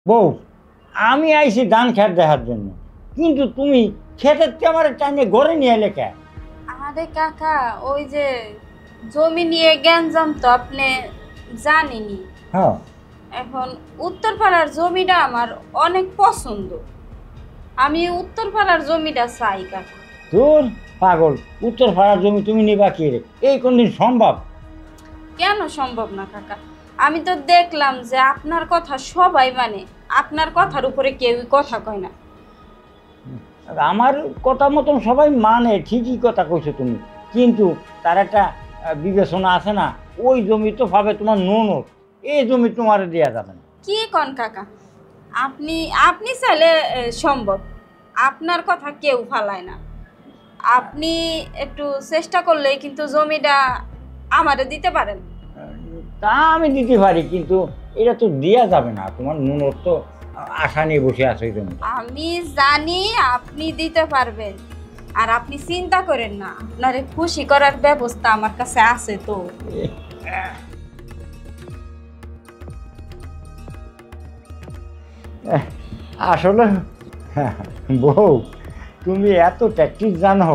বউ, আমি আইছি ধান খেত দেখার জন্য, কিন্তু তুমি খেতের আমার টাইনে ঘরে নিয়ে এলে কে? আরে কাকা, ওই যে জমি নিয়ে গ্যাঞ্জাম তো আপনি জানেনই। হ্যাঁ। এখন উত্তরপাড়ার জমিটা আমার অনেক পছন্দ। আমি উত্তরপাড়ার জমিটা চাই কাকা। তোর পাগল, উত্তর পাড়ার জমি তুমি নিবা কি রে? এই কোনদিন সম্ভব? কেন সম্ভব না কাকা? আমি তো দেখলাম যে আপনার কথা সবাই মানে, আপনার কথার উপরে কেউই কথা কয় না। আমার কথা মতন সবাই মানে, ঠিকই কথা কইছো তুমি, কিন্তু তার একটা বিবেচনা আছে না। ওই জমি তো ভাবে তোমার ননদ, এই জমি তোমার দেয়া যাবে না। কি কন কাকা? আপনি আপনি চাইলে সম্ভব। আপনার কথা কেউ ফালায় না। আপনি একটু চেষ্টা করলেই কিন্তু জমিটা আমারে দিতে পারেন। তা আমি দিতে পারি, কিন্তু এটা তো দেয়া যাবে না। তোমার ননদ তো আশা নিয়ে বসে আছে এই জমি। আমি জানি আপনি দিতে পারবেন, আর আপনি চিন্তা করেন না, আপনারে খুশি করার ব্যবস্থা আমার কাছে আছে তো। আসলে বউ, তুমি এত ট্যাকটিক জানো,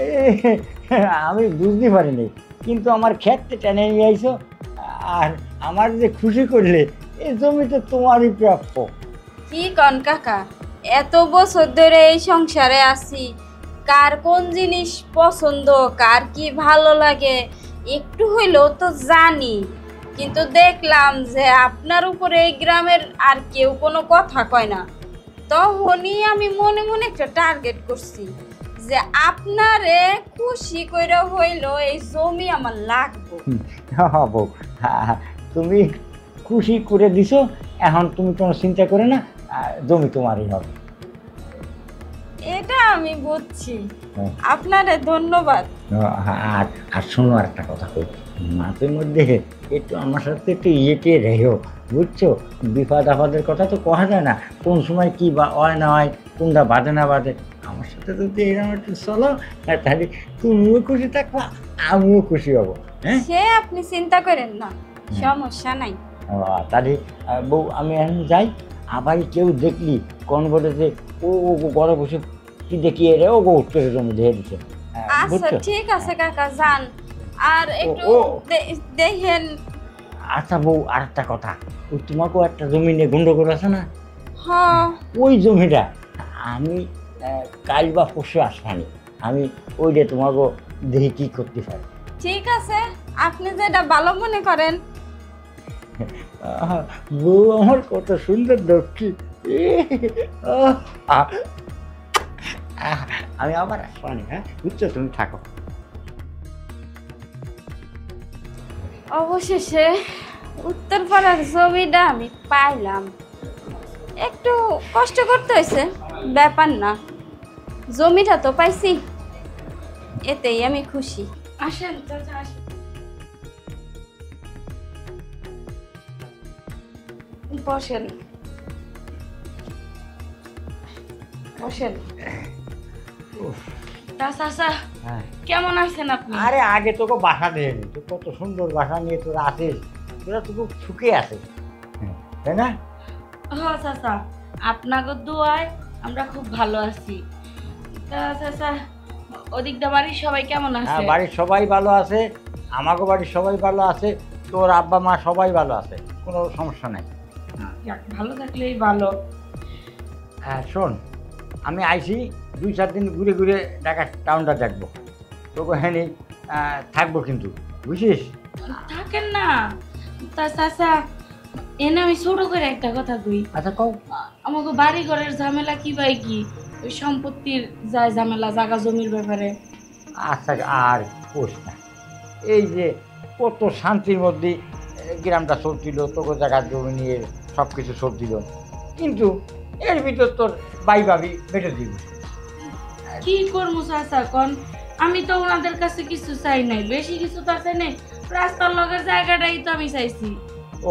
এ, আমি বুঝতে পারিনি, কিন্তু আমার ক্ষেত্রে টেনে নিয়ে আইছো। আর আমার যে খুশি করলে, এই জমি তো তোমারই প্রাপ্য। কি কন কাকা, এত বছর ধরে এই সংসারে আছি, কার কোন জিনিস পছন্দ, কার কি ভালো লাগে একটু হইলেও তো জানি। কিন্তু দেখলাম যে আপনার উপরে এই গ্রামের আর কেউ কোনো কথা কয় না, তখনই আমি মনে মনে একটা টার্গেট করছি যে আপনারে খুশি কইরা হইলো এই জমি আমার লাগবে। হ্যাঁ বউ, তুমি খুশি করে দিছো, এখন তুমি কোনো চিন্তা করে না, জমি তোমারই হবে। এটা আমি বুঝছি, হ্যাঁ। আপনারে ধন্যবাদ। আর আর শোনো, আর একটা কথা কই, মাঝে মধ্যে একটু আমার সাথে একটু ইয়েতে রেহো, বুঝছো? বিপদ আপদের কথা তো কওয়া যায় না, কোন সময় কি বা হয় না হয়, কোনটা বাদে না বাদে। আমার সাথে যদি এরকম একটু চলো, তাহলে তুমিও খুশি থাকবা, আমিও খুশি হব। হ্যাঁ, সে আপনি চিন্তা করেন না, সমস্যা নাই। তাহলে বউ, আমি এখন যাই। আবার কেউ দেখলি কোন বলে যে ও ও ঘরে বসে কি দেখি রে, ও গো উত্তরে জমি দিয়ে দিচ্ছে। আচ্ছা বুঝছো? ঠিক আছে কাকা, যান। আর একটু ও। দেখেন। আচ্ছা বউ, আর একটা কথা, ওই তোমাকেও একটা জমি নিয়ে গন্ডগোল আছে না? হ্যাঁ, ওই জমিটা আমি কাল বা পরশু আসবানি, আমি ওইটা তোমাকে দেখি কি করতে পারি। ঠিক আছে, আপনি যেটা ভালো মনে করেন। বউ আমার কত সুন্দর দক্ষি। আমি আবার আসবানি, হ্যাঁ বুঝছো? তুমি থাকো। অবশেষে উত্তরপাড়ার জমিটা আমি পাইলাম। একটু কষ্ট করতে হয়েছে, ব্যাপার না, জমিটা তো পাইছি, এতেই আমি খুশি। আসেন চাচা, আসেন। বসেন বসেন। চাচা, হ্যাঁ, কেমন আছেন আপনি? আরে আগে তোকে বাসা দেয়নি, তো কত সুন্দর বাসা নিয়ে তোরা আসিস, তোরা তো খুব সুখে আছে, তাই না? হ্যাঁ চাচা, আপনাকে দোয়ায় আমরা খুব ভালো আছি। তা চাচা, ওদিকটা বাড়ির সবাই কেমন হ্যাঁ, আছে? বাড়ির সবাই ভালো আছে, আমাকে বাড়ির সবাই ভালো আছে, তোর আব্বা মা সবাই ভালো আছে, কোনো সমস্যা নাই। যাক, ভালো থাকলেই ভালো। হ্যাঁ শোন, আমি আইছি 2-4 দিন ঘুরে ঘুরে ঢাকা টাউনটা দেখবো, তোকে হ্যাঁ থাকবো কিন্তু, বুঝিস? থাকেন না। তা চাচা, এনে আমি ছোট করে একটা কথা কই। আচ্ছা কও। আমাকে বাড়ি ঘরের ঝামেলা কি বাই কি, ওই সম্পত্তির যায় ঝামেলা, জায়গা জমির ব্যাপারে। আচ্ছা, আর কোষ না, এই যে কত শান্তির মধ্যে গ্রামটা চলছিল, তোকে জায়গা জমি নিয়ে সব কিছু চলছিল, কিন্তু এর ভিতর তোর বাই ভাবি বেটে দিব। কি করবো চাচা কন? আমি তো ওনাদের কাছে কিছু চাই নাই, বেশি কিছু তো চাই নাই, রাস্তার লগের জায়গাটাই তো আমি চাইছি।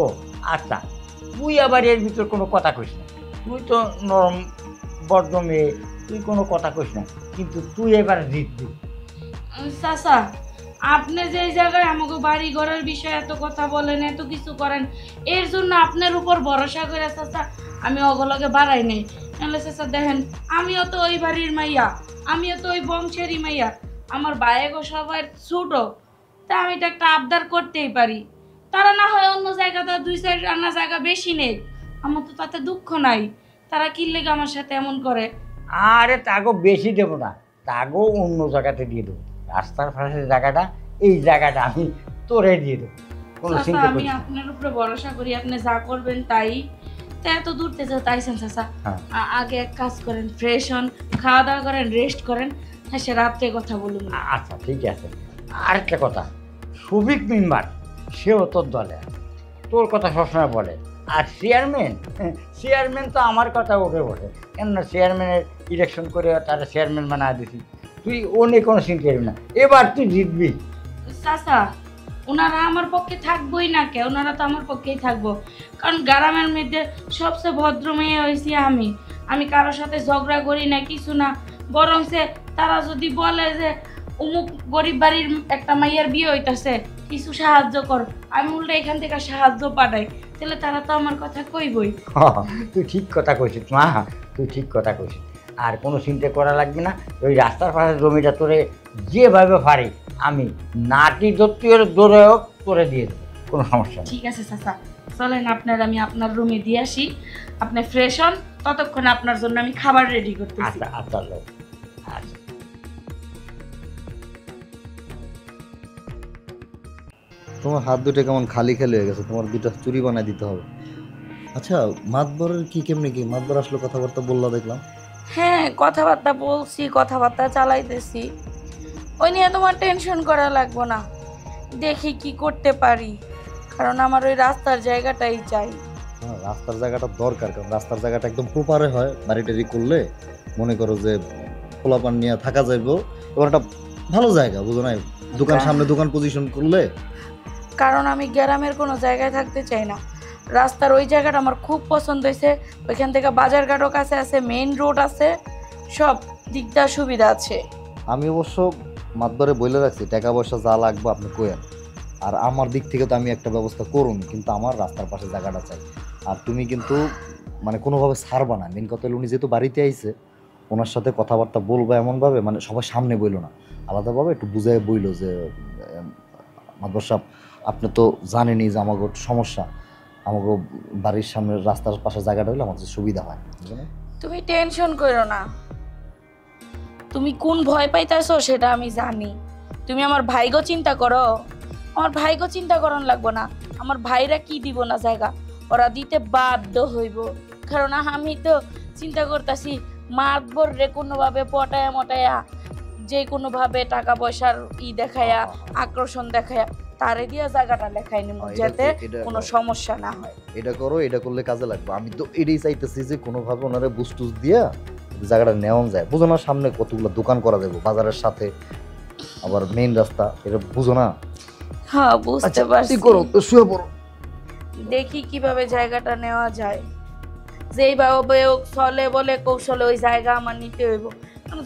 ও আচ্ছা, তুই আবার এর ভিতর কোনো কথা কইস না, তুই তো নরম বড্ড মেয়ে, তুই কোনো কথা কইস না, কিন্তু তুই এবার জিতবি। চাচা, আপনি যে জায়গায় আমাকে বাড়ি ঘরের বিষয়ে এত কথা বলেন, এত কিছু করেন, এর জন্য আপনার উপর ভরসা করে চাচা আমি ওগুলোকে বাড়াই নেই। নাহলে চাচা দেখেন, আমিও তো ওই বাড়ির মাইয়া, আমিও তো ওই বংশেরই মাইয়া, আমার ভাইগো সবাই ছোট, তা আমি তো একটা আবদার করতেই পারি। তারা না হয় অন্য জায়গাতে 2-4 আনা জায়গা বেশি নেই, আমার তো তাতে দুঃখ নাই। তারা কি লেগে আমার সাথে এমন করে? আরে তাগো বেশি দেবো না, তাগো অন্য জায়গাতে দিয়ে দেবো। রাস্তার পাশের জায়গাটা, এই জায়গাটা আমি তোরে দিয়ে দেবো, কোনো চাচা চিন্তা আমি করিস না। আপনার উপরে ভরসা করি, আপনি যা করবেন তাই। তা এত দূর থেকে তাইছেন চাচা, হ্যাঁ। আগে এক কাজ করেন, ফ্রেশ হন, খাওয়া দাওয়া করেন, রেস্ট করেন, হ্যাঁ সে রাত্রে কথা বলুন। আচ্ছা ঠিক আছে। আরেকটা কথা, সুবিক মেম্বার সেও তোর দলে আছে, তোর কথা সবসময় বলে। আর চেয়ারম্যান তো আমার কথা ওঠে বটে, কেননা চেয়ারম্যানের ইলেকশন করে তারা চেয়ারম্যান বানা দিছি। তুই ও নিয়ে কোনো চিন্তা করবি না, এবার তুই জিতবি। চাচা ওনারা আমার পক্ষে থাকবোই না কে, ওনারা তো আমার পক্ষেই থাকবো, কারণ গ্রামের মধ্যে সবচেয়ে ভদ্র মেয়ে হয়েছি আমি। আমি কারোর সাথে ঝগড়া করি না, কিছু না। বরং সে তারা যদি বলে যে অমুক গরিব বাড়ির একটা মাইয়ার বিয়ে হইতাছে, কিছু সাহায্য কর, আমি উল্টা এখান থেকে সাহায্য পাঠাই, তাহলে তারা তো আমার কথা কইবই। তুই ঠিক কথা কইছিস মা, তুই ঠিক কথা কইছিস। আর কোনো চিন্তা করা লাগবে না, ওই রাস্তার পাশে জমিটা তোরে যেভাবে পারি আমি নাটি দত্তির দৌড়ে হোক তোরে দিয়ে দেবো, কোনো সমস্যা নেই। ঠিক আছে চাচা, চলেন আপনার আমি আপনার রুমে দিয়ে আসি, আপনি ফ্রেশ হন, ততক্ষণ আপনার জন্য আমি খাবার রেডি করতেছি। আচ্ছা আচ্ছা লোক, আচ্ছা। তোমার হাত দুটো কেমন খালি খালি হয়ে গেছে, তোমার দুটো চুরি বানায় দিতে হবে। আচ্ছা, মাতবরের কি কেমনি কি মাতবর আসলো, কথাবার্তা বললা দেখলাম। হ্যাঁ কথাবার্তা বলছি, কথাবার্তা চালাইতেছি, ওই নিয়ে তোমার টেনশন করা লাগবে না। দেখি কি করতে পারি, কারণ আমার ওই রাস্তার জায়গাটাই চাই। হ্যাঁ, রাস্তার জায়গাটা দরকার, কারণ রাস্তার জায়গাটা একদম প্রপারে হয়, বাড়ি টাড়ি করলে মনে করো যে খোলাপান নিয়ে থাকা যাইব। এবার একটা ভালো জায়গা, বুঝো না, দোকান সামনে দোকান পজিশন করলে। কারণ আমি গ্রামের কোনো জায়গায় থাকতে চাই না, রাস্তার ওই জায়গাটা আমার খুব পছন্দ হয়েছে। ওইখান থেকে বাজারঘাটও কাছে আছে, মেইন রোড আছে, সব দিকটা সুবিধা আছে। আমি অবশ্য মাতবরে বলে রাখছি, টাকা পয়সা যা লাগবে আপনি কইেন, আর আমার দিক থেকে তো আমি একটা ব্যবস্থা করুন, কিন্তু আমার রাস্তার পাশে জায়গাটা চাই। আর তুমি কিন্তু মানে কোনোভাবে ছাড়বা না। মেন কথা হলো উনি যেহেতু বাড়িতে আইছে, ওনার সাথে কথাবার্তা বলবো এমনভাবে, মানে সবার সামনে বইলো না, আলাদাভাবে একটু বুঝাই বইলো যে মাতবর সাহেব আপনি তো জানেনই যে আমাকে সমস্যা, আমাকে বাড়ির সামনে রাস্তার পাশে জায়গাটা হলে আমাদের সুবিধা হয়, বুঝলেন? তুমি টেনশন করো না, তুমি কোন ভয় পাইতেছো সেটা আমি জানি। তুমি আমার ভাইগো চিন্তা করো, আমার ভাইগো চিন্তা করন লাগবো না। আমার ভাইরা কি দিব না জায়গা, ওরা দিতে বাধ্য হইব, কারণ আমি তো চিন্তা করতেছি মাতবর রে কোনোভাবে পটায়া মটায়া, যে কোনোভাবে টাকা পয়সার দেখায়া, আকর্ষণ দেখায়া তারে দিয়া জায়গাটা লেখাই নিব, যাতে কোনো সমস্যা না হয়। এটা করো, এটা করলে কাজে লাগবে। আমি তো এটাই চাইতেছি যে কোনোভাবে ওনারা বুস্টুস দিয়া জায়গাটা নেওয়া যায়, বুঝো না, সামনে কতগুলো দোকান করা যাবে বাজারের সাথে, আবার মেইন রাস্তা, এটা বুঝো না। হ্যাঁ বুঝতে পারছি, করো তো, শুয়ে পড়ো। দেখি কিভাবে জায়গাটা নেওয়া যায়, যেইভাবে চলে বলে কৌশলে ওই জায়গা আমার নিতে হইব।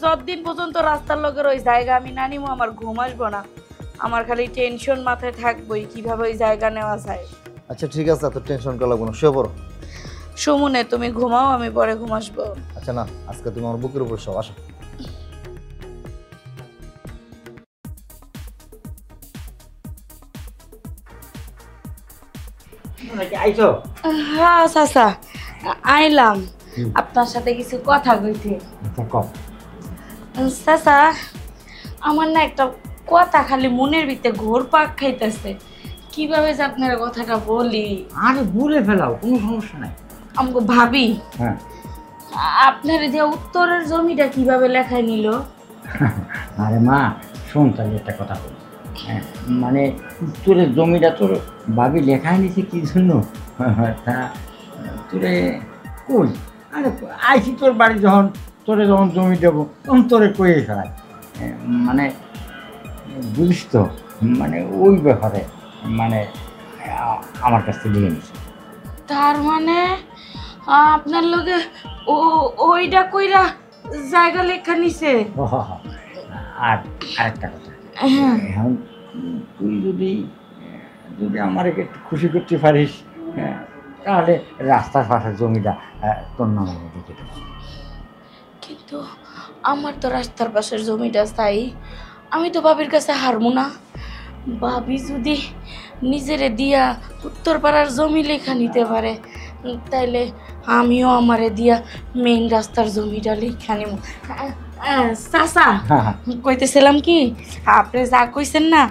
যতদিন পর্যন্ত রাস্তার লোকের ওই জায়গা আমি না নিব, আমার ঘুম আসবো না, আমার খালি টেনশন মাথায় থাকবোই কিভাবে ওই জায়গা নেওয়া যায়। আচ্ছা ঠিক আছে, এত টেনশন করা লাগবে না, শুয়ে পড়ো। সুমনে তুমি ঘুমাও, আমি পরে ঘুম আসবো। আচ্ছা না, আজকে তুমি আমার বুকের উপর সব আসো। আইছো? হ্যাঁ চাচা আইলাম, আপনার সাথে কিছু কথা কইতে। চাচা আমার না একটা কথা খালি মনের ভিতরে ঘোরপাক খাইতেছে, কিভাবে যে আপনার কথাটা বলি। আরে বলে ফেলাও, কোনো সমস্যা নাই। আমাকে ভাবি হ্যাঁ, আপনার যে উত্তরের জমিটা কিভাবে লেখায় নিল? আরে মা শোন, তাহলে একটা কথা বলি। হ্যাঁ, মানে তোরে জমিটা তোর ভাবি লেখায় নিছে কি জন্য, তা তোরে কই, আরে আইসি তোর বাড়ি যখন, তোরে যখন জমি দেবো তখন তোরে কয়ে ফেলাই, মানে বুঝিস তো, মানে ওই ব্যাপারে মানে আমার কাছ থেকে নিয়ে নিছে। তার মানে আপনার লগে ওইটা কইরা জায়গা লেখা নিছে? আর আরেকটা কথা, হ্যাঁ এখন তুই যদি যদি আমার একটু খুশি করতে পারিস, হ্যাঁ, তাহলে রাস্তার পাশের জমিটা তোর নামে লিখে দেবো। কিন্তু আমার তো রাস্তার পাশের জমিটা চাই, আমি তো ভাবির কাছে হারবো না। ভাবি যদি নিজেরে দিয়া উত্তরপাড়ার জমি লেখা নিতে পারে, তাইলে আমিও আমারে দিয়া মেইন রাস্তার জমিটা লেখা নিব। চাচা, কইতেছিলাম কি, আপনি যা কইছেন না,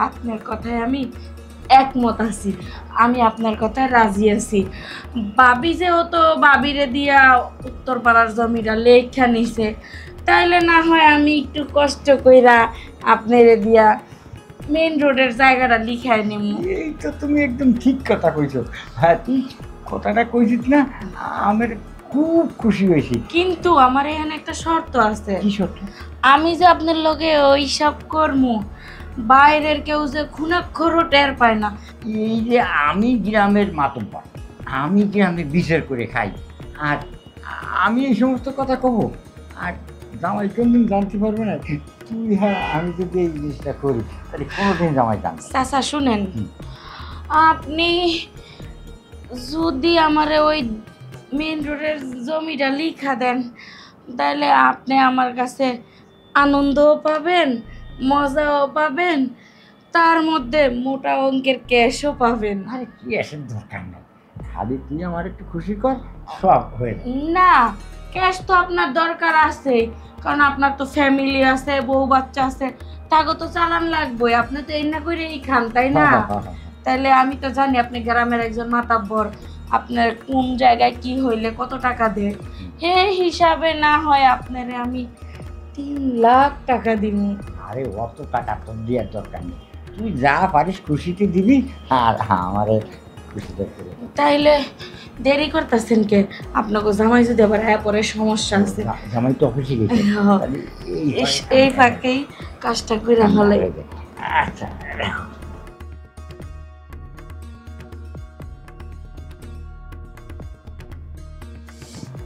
আপনার কথায় আমি একমত আছি, আমি আপনার কথায় রাজি আছি। ভাবি যেহেতু ভাবিরে দিয়া উত্তরপাড়ার জমিটা লেখা নিছে, তাইলে না হয় আমি একটু কষ্ট কইরা আপনারে দিয়া মেইন রোডের জায়গাটা লিখায় নিব। এই তো তুমি একদম ঠিক কথা কইছো। হ্যাঁ, তুই কথাটা কইছিস না, আমার খুব খুশি হয়েছি। কিন্তু আমার এখানে একটা শর্ত আছে। কি সত্য? আমি যে আপনার লগে ওই সব করমু, বাইরের কেউ যে খুনাক্ষরও টের পায় না। এই যে আমি গ্রামের মাতব্বর, আমি গ্রামে বিচার করে খাই, আর আমি এই সমস্ত কথা কব, আর জামাই কোনদিন জানতে পারবে না। তুই, হ্যাঁ, আমি যদি এই জিনিসটা করি তাহলে কোনোদিন জামাই জানবে। চাচা শুনেন, আপনি যদি আমারে ওই মেইন রোডের জমিটা লিখা দেন, তাহলে আপনি আমার কাছে আনন্দও পাবেন, মজাও পাবেন, তার মধ্যে মোটা অঙ্কের ক্যাশও পাবেন। আরে কি আসের দরকার নেই, খালি তুই আমার একটু খুশি কর, সব হয়ে যাবে। না, ক্যাশ তো আপনার দরকার আছে, কারণ আপনার তো ফ্যামিলি আছে, বউ বাচ্চা আছে, তাকে তো চালান লাগবে। আপনি তো এই না করেই খান, তাই না? তাইলে আমি তো জানি আপনি গ্রামের একজন মাতাব্বর, আপনার কোন জায়গায় কি হইলে কত টাকা দেয়, হে হিসাবে না হয় আপনারে আমি 3 লাখ টাকা দিব। আরে অত টাকা তো দেওয়ার দরকার নেই, তুই যা পারিস খুশিতে দিবি, আর আমারে খুশিতে করে দে। তাইলে দেরি করতেছেন কে? আপনাকে জামাই যদি আবার পরে সমস্যা আছে। জামাই তো অফিসে গেছে, হ্যাঁ। তাহলে এই ফাঁকেই কাজটা করে হলে। আচ্ছা,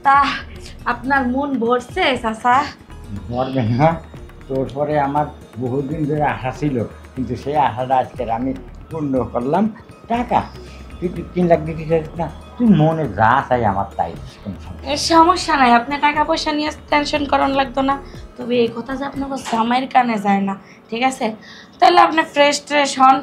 তা আপনার মন ভরছে চাচা? মরবে না, তোর পরে আমার বহুদিন ধরে আশা ছিল, কিন্তু সেই আশাটা আজকের আমি পূর্ণ করলাম। টাকা তুই 3 লাখ দিতে চাইছ না, তুই মনে যা চাই আমার তাই, কোনো সমস্যা নেই। সমস্যা নাই, আপনি টাকা পয়সা নিয়ে টেনশন করার লাগতো না। তবে এই কথা যে আপনার জামাইয়ের কানে যায় না, ঠিক আছে? তাহলে আপনি ফ্রেশ ট্রেশ হন,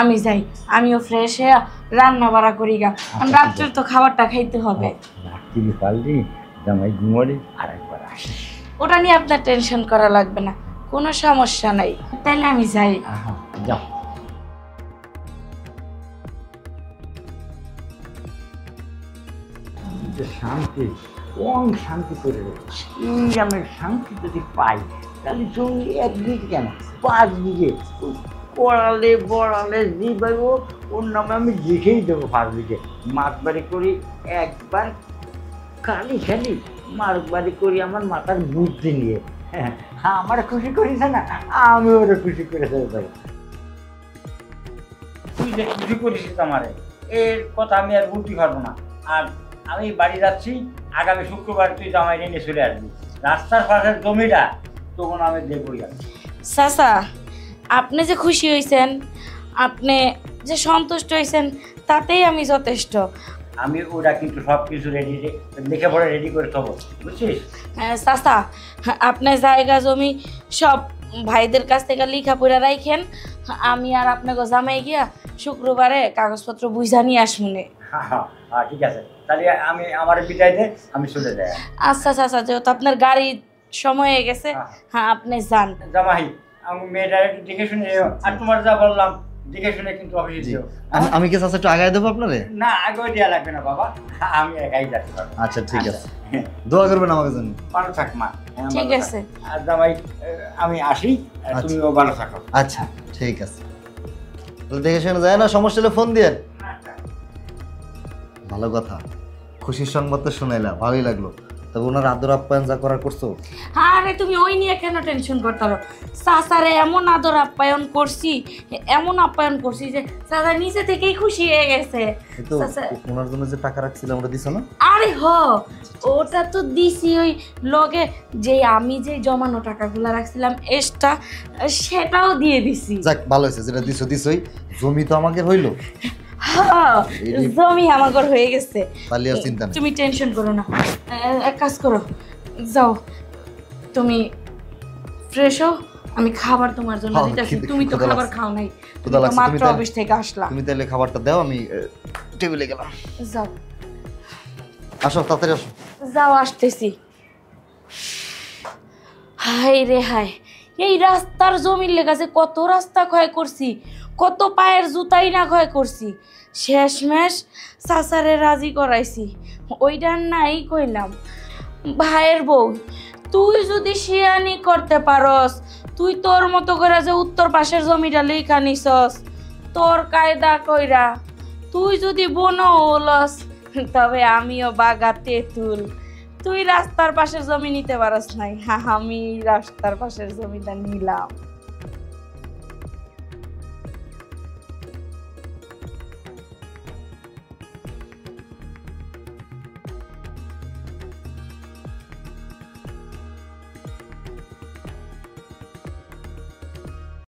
আমি যাই, আমিও ফ্রেশ হয়ে রান্না বাড়া করি গা, কারণ রাত্রে তো খাবারটা খাইতে হবে। রাত্রি পাল্টি জামাই ঘুমোলি আর একবার আসিস। ওটা নিয়ে আপনার টেনশন করা লাগবে না, কোনো সমস্যা নাই। তাহলে আমি যাই। যাও। যে শান্তি, কোন শান্তি করে রেখেছি, এই গ্রামের শান্তি যদি পাই, তাহলে জমি 1 বিঘে কেন 5 বিঘে পড়ালে বড়ালে যে পাইব ওর নামে আমি লিখেই দেবো 5 বিঘে। মাছ বাড়ি করি একবার, খালি খালি মাছ বাড়ি করি আমার মাথার বুদ্ধি নিয়ে। হ্যাঁ, আমার খুশি করিস না, আমি ওরা খুশি করে দেবো। তুই যে খুশি করিস আমারে, এর কথা আমি আর বলতে পারবো না। আর আমি বাড়ি যাচ্ছি, আগামী শুক্রবার তুই জামাই নিয়ে চলে আসবি। রাস্তার পাশের জমিটা তখন আমি দেখবই। চাচা, আপনি যে খুশি হয়েছেন, আপনি যে সন্তুষ্ট হয়েছেন, তাতেই আমি যথেষ্ট। আমি ওরা কিন্তু সব কিছু রেডি, লিখে পড়ে রেডি করে থবো, বুঝছিস? চাচা, আপনি জায়গা জমি সব ভাইদের কাছ থেকে লিখা পড়া রাখেন, আমি আর আপনাকে জামাই গিয়া শুক্রবারে কাগজপত্র বুঝা নিয়ে আসমুনে। হ্যাঁ, ঠিক আছে, তাহলে আমি আমার বিদায় দে, আমি চলে যাই। আচ্ছা চাচা, যেহেতু আপনার গাড়ির সময় হয়ে গেছে, হ্যাঁ আপনি যান। জামাই, আমি মেয়েটা একটু দেখে শুনে, আর তোমার যা বললাম দেখে শুনে কিন্তু অফিসে দিও। আমি কি চাচা একটু আগায় দেবো আপনারে? না, আগেও দেওয়া লাগবে না বাবা, আমি একাই যাচ্ছি। আচ্ছা ঠিক আছে, দোয়া করবেন আমাকে জন্য। ভালো থাক মা। ঠিক আছে। আর জামাই, আমি আসি, তুমিও ভালো থাকো। আচ্ছা ঠিক আছে, তাহলে দেখে শুনে যায় না, সমস্যা হলে ফোন দিয়ে। ভালো কথা, খুশির সংবাদ তো শুনাইলা, ভালোই লাগলো। তবে ওনার আদর আপ্যায়ন যা করার করছো? আরে তুমি ওই নিয়ে কেন টেনশন করতে পারো? চাচারে এমন আদর আপ্যায়ন করছি, এমন আপ্যায়ন করছি যে চাচা নিচে থেকেই খুশি হয়ে গেছে। কিন্তু ওনার জন্য যে টাকা রাখছিলাম ওটা দিছো না? আরে ওটা তো দিছি, ওই লগে যে আমি যে জমানো টাকাগুলো রাখছিলাম এক্সট্রা, সেটাও দিয়ে দিছি। যাক ভালো হয়েছে, যেটা দিছো দিছই। জমি তো আমাকে হইলো, জমি আমাগর হয়ে গেছে, তাহলে আর চিন্তা নেই। তুমি টেনশন করো না। এক কাজ করো, যাও তুমি ফ্রেশ হও, আমি খাবার তোমার জন্য দিতেছি। তুমি তো খাবার খাও নাই, তুমি তো মাত্র অফিস থেকে আসলা। তুমি তাহলে খাবারটা দাও, আমি টেবিলে গেলাম। যাও আসো তাড়াতাড়ি আসো। যাও আসতেছি। হাই রে হাই, এই রাস্তার জমির লেগাছে কত রাস্তা ক্ষয় করছি, কত পায়ের জুতাই না ক্ষয় করছি। শেষমেশ চাচারে রাজি করাইছি, ওইটার নাই কইলাম। ভাইয়ের বউ, তুই যদি শিয়ানি করতে পারস, তুই তোর মতো করে যে উত্তর পাশের জমিটা লেখা নিছস তোর কায়দা কইরা, তুই যদি বনো হলস, তবে আমিও বাগা তেঁতুল। তুই রাস্তার পাশের জমি নিতে পারস নাই, আমি রাস্তার পাশের জমিটা নিলাম।